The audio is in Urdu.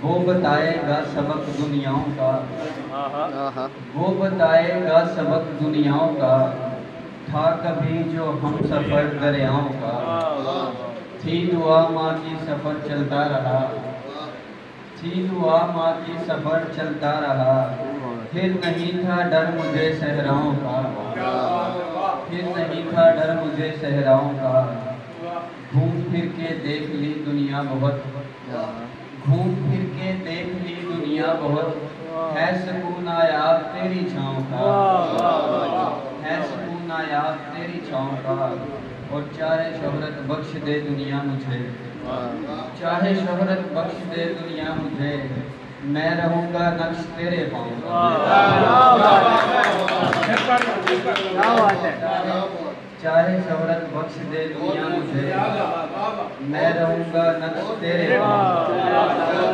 وہ بتائے گا سبق دنیاؤں کا، وہ بتائے گا سبق دنیاؤں کا، تھا کبھی جو ہم سفر دریاؤں کا، تھی دعا ماں کی سفر چلتا رہا، تھی دعا ماں کی سفر چلتا رہا، پھر نہیں تھا ڈر مجھے صحراؤں کا، پھر نہیں تھا ڈر مجھے صحراؤں کا، گھوم پھر کے دیکھ لی دنیا بہت، گھوم پھر کے دیکھ لی دنیا بہت، ہے سکون نایاب تیری چھاؤں کا، ہے سکون نایاب تیری چھاؤں کا، اور چاہے شہرت بخش دے دنیا مجھے، چاہے شہرت بخش دے دنیا مجھے، میں رہوں گا نقش تیرے پاؤں کا، چاہے شہرت بخش دے دنیا مجھے، میں رہوں گا نقش تیرے پاؤں کا۔